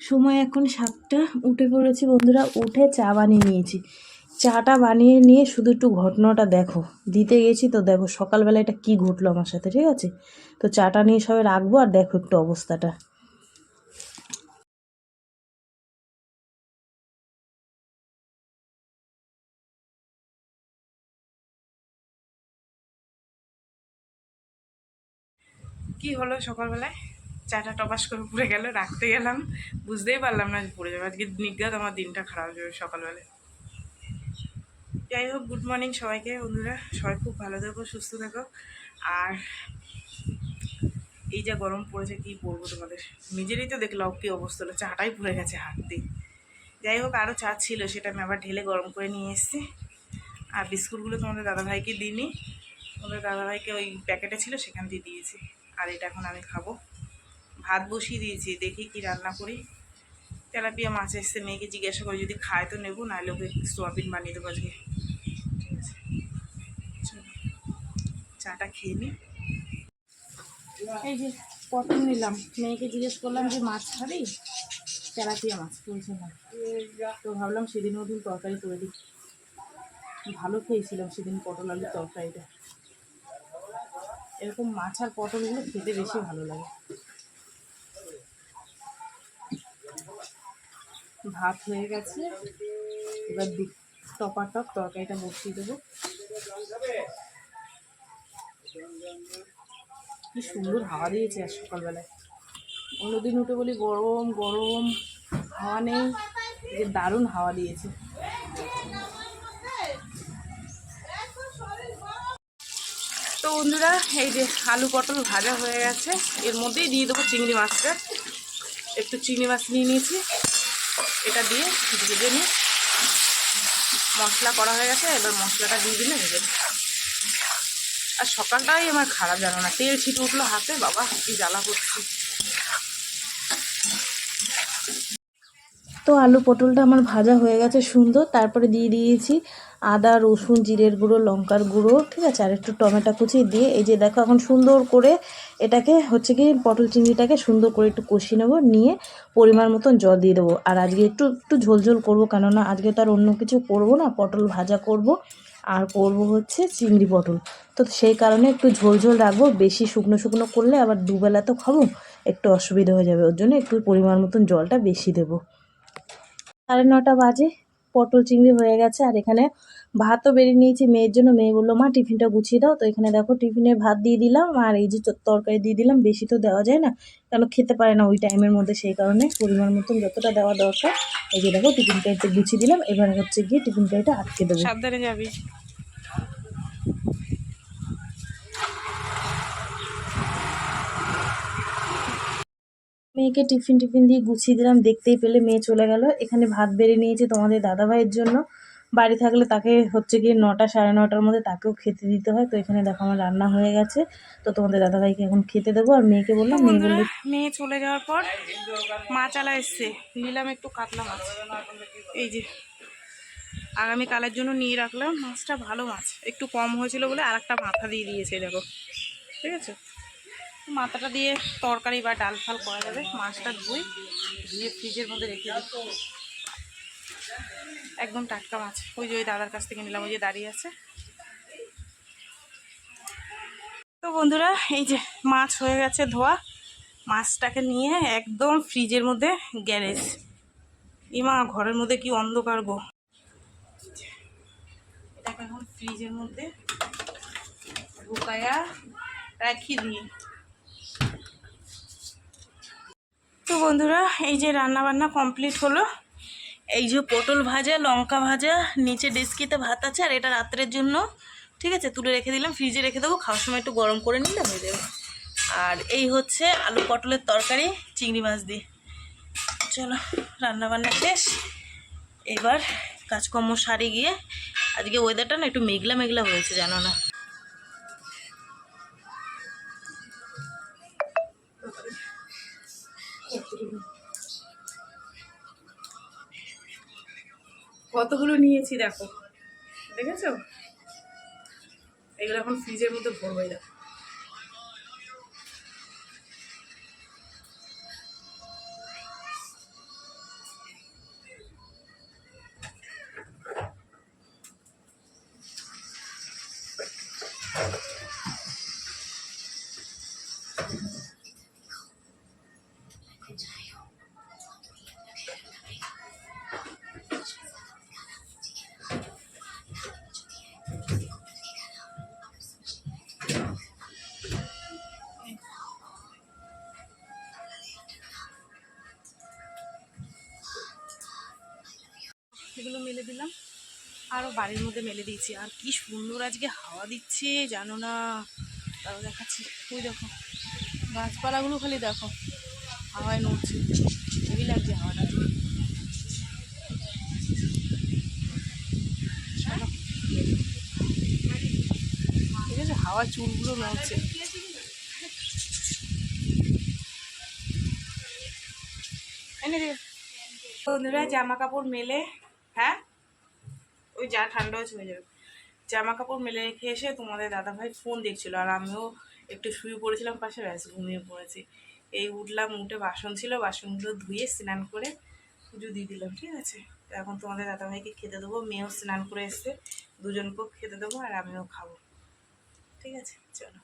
সময় এখন 7টা। উঠে পড়েছি বন্ধুরা, উঠে চা বানিয়ে নিয়েছি। চাটা বানিয়ে নিয়ে শুধু একটু ঘটনাটা দেখো, দিতে গেছি তো দেখো সকালবেলা এটা কি ঘটলো আমার সাথে, ঠিক আছে? তো চাটা নিয়ে সবাই রাখবো আর দেখো একটু অবস্থাটা। কি হলো সকালবেলায়, চাটা টপাস করে পড়ে গেল, রাখতে গেলাম, বুঝতেই পারলাম না যে পড়ে যাবে। আজকে নিজ্ঞাত আমার দিনটা খারাপ হয়ে যাবে সকালবেলায়। যাই হোক, গুড মর্নিং সবাইকে বন্ধুরা, সবাই খুব ভালো থাকো, সুস্থ থাকো। আর এই যা গরম পড়েছে কি বলবো তোমাদের, নিজেরই তো দেখলাম কি অবস্থা হলো, চাটাই পড়ে গেছে হাত দিয়ে। যাই হোক, আরও চা ছিল, সেটা আমি আবার ঢেলে গরম করে নিয়ে এসেছি। আর বিস্কুটগুলো তোমাদের দাদাভাইকে দিইনি, তোমাদের দাদাভাইকে ওই প্যাকেটে ছিল সেখান দিয়ে দিয়েছি। আর এটা এখন আমি খাবো। ভাত বসিয়ে দিয়েছি, দেখি কি রান্না করি। তেলাপিয়া মাছ এসছে, মেয়েকে জিজ্ঞাসা করি যদি খায় তো নেবো, নাহলে ওকে সোয়াবিন বানিয়ে দেবো আজকে। ঠিক আছে, চাটা খেয়ে নিই। এই যে পটল নিলাম, মেয়েকে জিজ্ঞেস করলাম যে মাছ খাবি, তেলাপিয়া মাছ বলছে না। তো ভাবলাম সেদিন ওদিন তরকারি করে দিই, ভালো খেয়েছিলাম সেদিন পটল আলুর তরকারিটা। এরকম মাছ আর পটলগুলো খেতে বেশি ভালো লাগে। ভাত হয়ে গেছে, এবার টপা টপ তরকারিটা বসিয়ে দেবো। কি সুন্দর হাওয়া দিয়েছে আর সকালবেলায়। অন্যদিন উঠে বলি গরম গরম, হাওয়া নেই, যে দারুণ হাওয়া দিয়েছে। তো বন্ধুরা, এই যে আলু পটল ভাজা হয়ে গেছে, এর মধ্যেই দিয়ে দেবো চিংড়ি মাছটা। একটু চিংড়ি মাছ নিয়ে নিয়েছি, এটা দিয়ে ভেজে নিই। মশলা করা হয়ে গেছে, এবার মশলাটা দিয়ে দিলে হয়ে যাবে। আর সকালটাই আমার খারাপ, জানো না, তেল ছিটে উঠলো হাতে, বাবা কি জ্বালা করছে। তো আলু পটলটা আমার ভাজা হয়ে গেছে সুন্দর, তারপরে দিয়ে দিয়েছি আদা রসুন জিরের গুঁড়ো লঙ্কার গুঁড়ো, ঠিক আছে, আর একটু টমেটো কুচি দিয়ে এই যে দেখো এখন সুন্দর করে এটাকে হচ্ছে কি পটল চিংড়িটাকে সুন্দর করে একটু কষিয়ে নেবো, নিয়ে পরিমাণ মতন জল দিয়ে দেবো। আর আজকে একটু একটু ঝোলঝোল করবো, কেননা আজকে তো আর অন্য কিছু করবো না, পটল ভাজা করব আর করব হচ্ছে চিংড়ি পটল। তো সেই কারণে একটু ঝোলঝোল রাখবো, বেশি শুকনো শুকনো করলে আবার দুবেলা তো খাবো, একটু অসুবিধা হয়ে যাবে, ওর জন্য একটু পরিমাণ মতন জলটা বেশি দেবো। 9:30 বাজে, পটল চিংড়ি হয়ে গেছে। আর এখানে ভাতও বেরিয়ে নিয়েছি মেয়ের জন্য। মেয়ে বললো মা টিফিনটা গুছিয়ে দাও, তো এখানে দেখো টিফিনে ভাত দিয়ে দিলাম আর এই যে তরকারি দিয়ে দিলাম। বেশি তো দেওয়া যায় না, কেন খেতে পারে না ওই টাইমের মধ্যে, সেই কারণে পরিমাণ মতন যতটা দেওয়া দরকার। এই যে দেখো টিফিন কারিতে গুছিয়ে দিলাম, এবার হচ্ছে গিয়ে টিফিন কারিটা আটকে দেবো। সাবধানে যাবি। মেয়েকে টিফিন দিয়ে গুছিয়ে দিলাম, দেখতেই পেলে মেয়ে চলে গেল। এখানে ভাত বেড়ে নিয়েছি তোমাদের দাদাভাইয়ের জন্য। বাড়ি থাকলে তাকে হচ্ছে গিয়ে 9টা 9:30টার মধ্যে তাকেও খেতে দিতে হয়। তো এখানে দেখো আমার রান্না হয়ে গেছে, তো তোমাদের দাদাভাইকে এখন খেতে দেবো। আর মেয়েকে বললাম, মেয়ে বললো মেয়ে চলে যাওয়ার পর মাছ আলা এসছে, নিলাম একটু কাতলা মাছ। এই যে আগামীকালের জন্য নিয়ে রাখলাম মাছটা, ভালো মাছ, একটু কম হয়েছিল বলে আর একটা মাথা দিয়ে দিয়েছে দেখো, ঠিক আছে। মাথাটা দিয়ে তরকারি বা ডাল ফাল করা যাবে। মাছটা ধুয়ে ফ্রিজের মধ্যে রেখে দিই, একদম টাটকা মাছ। ওই যে ওই দাদার কাছ থেকে নিলাম, ওই যে দাঁড়িয়ে আছে। তো বন্ধুরা, এই যে মাছ হয়ে গেছে ধোয়া, মাছটাকে নিয়ে একদম ফ্রিজের মধ্যে গ্যারেজ। ইমা ঘরের মধ্যে কি অন্ধকার গো। এটাকে এখন ফ্রিজের মধ্যে ঢুকায়া রাখি দিই। তো বন্ধুরা, এই যে রান্না বান্না কমপ্লিট হলো। এই যে পটল ভাজা লঙ্কা ভাজা, নিচে ডেস্কিতে ভাত আছে, আর এটা রাত্রের জন্য, ঠিক আছে, তুলে রেখে দিলাম, ফ্রিজে রেখে দেবো, খাওয়ার সময় একটু গরম করে নিলে হয়ে যাবে। আর এই হচ্ছে আলু পটলের তরকারি চিংড়ি মাছ দিয়ে। চলো রান্না বান্না শেষ, এবার কাজকর্ম সারি গিয়ে। আজকে ওয়েদারটা না একটু মেঘলা মেঘলা হয়েছে, জানো না। কতগুলো নিয়েছি দেখো, দেখেছো? এগুলো এখন ফ্রিজের মধ্যে ভরবো। দেখো বালতিগুলো মেলে দিলাম, আরও বাড়ির মধ্যে মেলে দিয়েছি। আর কি সুন্দর আজকে হাওয়া দিচ্ছে জানো না, তাও দেখাচ্ছি। ওই দেখো গাছপালাগুলো খালি দেখো হাওয়ায় নড়ছে, হেভি লাগছে হাওয়াটা। চলো ঠিক আছে, হাওয়ার চুলগুলো নড়ছে। এনে দে বন্ধুরা, জামা কাপড় মেলে, হ্যাঁ ওই যা ঠান্ডা হচ্ছে হয়ে যাবে। জামা কাপড় মেলে রেখে এসে তোমাদের দাদাভাই ফোন দেখছিল, আর আমিও একটু শুয়ে পড়েছিলাম পাশে, ব্যাস ঘুমিয়ে পড়েছি। এই উঠলাম, উঠে বাসন ছিল, বাসনগুলো ধুয়ে স্নান করে পুজো দিয়ে দিলাম। ঠিক আছে, তো এখন তোমাদের দাদাভাইকে খেতে দেবো, মেয়েও স্নান করে এসছে, দুজনকেও খেতে দেবো আর আমিও খাবো। ঠিক আছে চলো।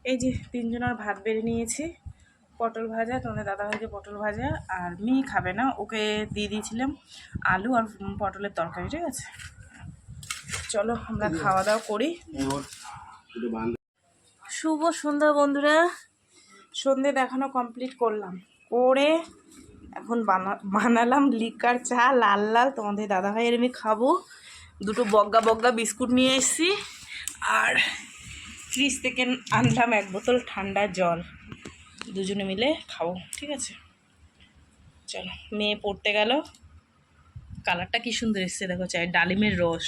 এই যে তিনজনের ভাত বেড়ে নিয়েছি, পটল ভাজা, তোমাদের দাদাভাইকে পটল ভাজা, আর মেয়ে খাবে না, ওকে দিয়ে দিয়েছিলাম আলু আর পটলের তরকারি। ঠিক আছে চলো আমরা খাওয়া দাওয়া করি। শুভ সন্ধ্যা বন্ধুরা, সন্ধে দেখানো কমপ্লিট করলাম, করে এখন বানালাম লিকার চা লাল লাল, তোমাদের দাদাভাইয়ের আমি খাবো। দুটো বগ্গা বগ্গা বিস্কুট নিয়ে এসেছি, আর ফ্রিজ থেকে আনলাম 1 বোতল ঠান্ডা জল, দুজনে মিলে খাবো। ঠিক আছে চলো। মেয়ে পড়তে গেল, কালারটা কি সুন্দর এসছে দেখো, চাই ডালিমের রস।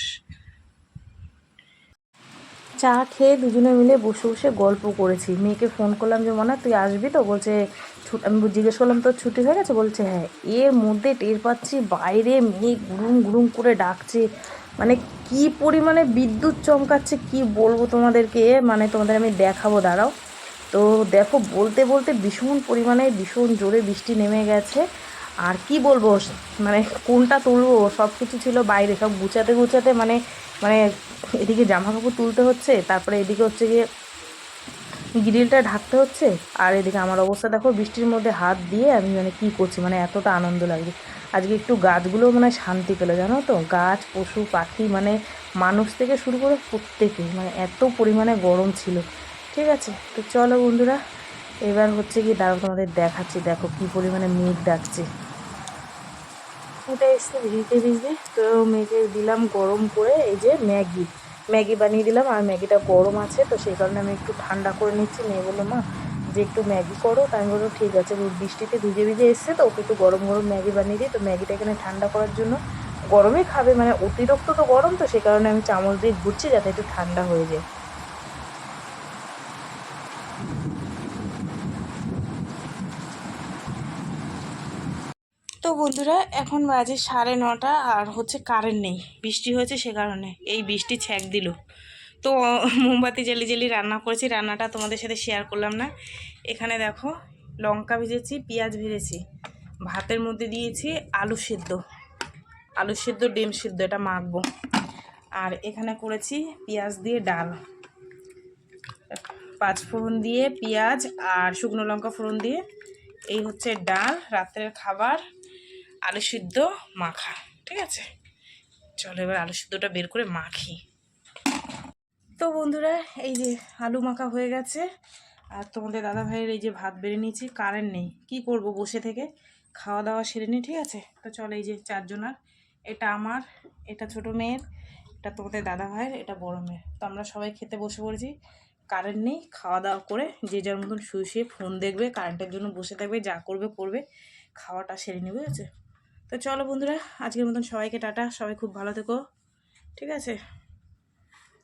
চা খেয়ে দুজনে মিলে বসে বসে গল্প করেছি। মেয়েকে ফোন করলাম যে মনে তুই আসবি তো, বলছে আমি জিজ্ঞেস করলাম তোর ছুটি হয়ে গেছে, বলছে হ্যাঁ। এর মধ্যে টের পাচ্ছি বাইরে মেয়ে গুরুম গুরুম করে ডাকছে, মানে কি পরিমাণে বিদ্যুৎ চমকাচ্ছে কি বলবো তোমাদেরকে, মানে তোমাদের আমি দেখাবো দাঁড়াও। তো দেখো বলতে বলতে ভীষণ পরিমাণে ভীষণ জোরে বৃষ্টি নেমে গেছে। আর কি বলবো, মানে কোনটা তুলবো, সব কিছু ছিল বাইরে, সব গুছাতে গুছাতে মানে মানে এদিকে জামা কাপড় তুলতে হচ্ছে, তারপরে এদিকে হচ্ছে গিয়ে গ্রিলটা ঢাকতে হচ্ছে, আর এদিকে আমার অবস্থা দেখো, বৃষ্টির মধ্যে হাত দিয়ে আমি মানে কী করছি, মানে এতটা আনন্দ লাগছে আজকে। একটু গাছগুলোও মানে শান্তি পেলো জানো তো, গাছ পশু পাখি মানে মানুষ থেকে শুরু করে প্রত্যেকে, মানে এত পরিমাণে গরম ছিল। ঠিক আছে তো চলো বন্ধুরা, এবার হচ্ছে কি দাঁড়াও তোমাদের দেখাচ্ছি, দেখো কী পরিমাণে মেঘ ডাকছে। উঠে এসছে ভিজতে ভিজতে, তো মেয়েকে দিলাম গরম করে এই যে ম্যাগি ম্যাগি বানিয়ে দিলাম, আর ম্যাগিটা গরম আছে তো সেই কারণে আমি একটু ঠান্ডা করে নিচ্ছি। মেয়ে বললো মা যে একটু ম্যাগি করো, তাই আমি বললো ঠিক আছে। বৃষ্টিতে ভিজে ভিজে এসছে তো ওকে একটু গরম গরম ম্যাগি বানিয়ে দিই। তো ম্যাগিটা এখানে ঠান্ডা করার জন্য, গরমই খাবে মানে অতিরিক্ত তো গরম, তো সেই কারণে আমি চামচ দিয়ে ঘুরছি যাতে একটু ঠান্ডা হয়ে যায়। তো বন্ধুরা এখন বাজে 9:30, আর হচ্ছে কারেন্ট নেই, বৃষ্টি হয়েছে সে কারণে এই বৃষ্টি ছ্যাঁক দিল। তো মোমবাতি জ্বালিয়ে জ্বালিয়ে রান্না করেছি, রান্নাটা তোমাদের সাথে শেয়ার করলাম না। এখানে দেখো লঙ্কা ভেজেছি, পেঁয়াজ ভেজেছি, ভাতের মধ্যে দিয়েছি আলু সেদ্ধ ডিম সেদ্ধ, এটা মাখবো। আর এখানে করেছি পেঁয়াজ দিয়ে ডাল, 5 ফোড়ন দিয়ে পেঁয়াজ আর শুকনো লঙ্কা ফোড়ন দিয়ে, এই হচ্ছে ডাল, রাত্রের খাবার, আলু সিদ্ধ মাখা। ঠিক আছে চলো এবার আলু সিদ্ধটা বের করে মাখি। তো বন্ধুরা এই যে আলু মাখা হয়ে গেছে, আর তোমাদের দাদা ভাইয়ের এই যে ভাত বেড়ে নিয়েছি, কারেন্ট নেই, কি করব বসে থেকে খাওয়া দাওয়া সেরে নিই। ঠিক আছে তো চলো, এই যে 4 জনার, এটা আমার, এটা ছোট মেয়ের, এটা তোমাদের দাদা ভাইয়ের, এটা বড় মেয়ের। তো আমরা সবাই খেতে বসে পড়েছি, কারেন্ট নেই, খাওয়া দাওয়া করে যে যার মতন শুয়ে শুয়ে ফোন দেখবে, কারেন্টের জন্য বসে থাকবে, যা করবে করবে, খাওয়াটা সেরে নিবে। বুঝেছে তো চলো বন্ধুরা, আজকের মতন সবাইকে টাটা, সবাই খুব ভালো থেকো। ঠিক আছে।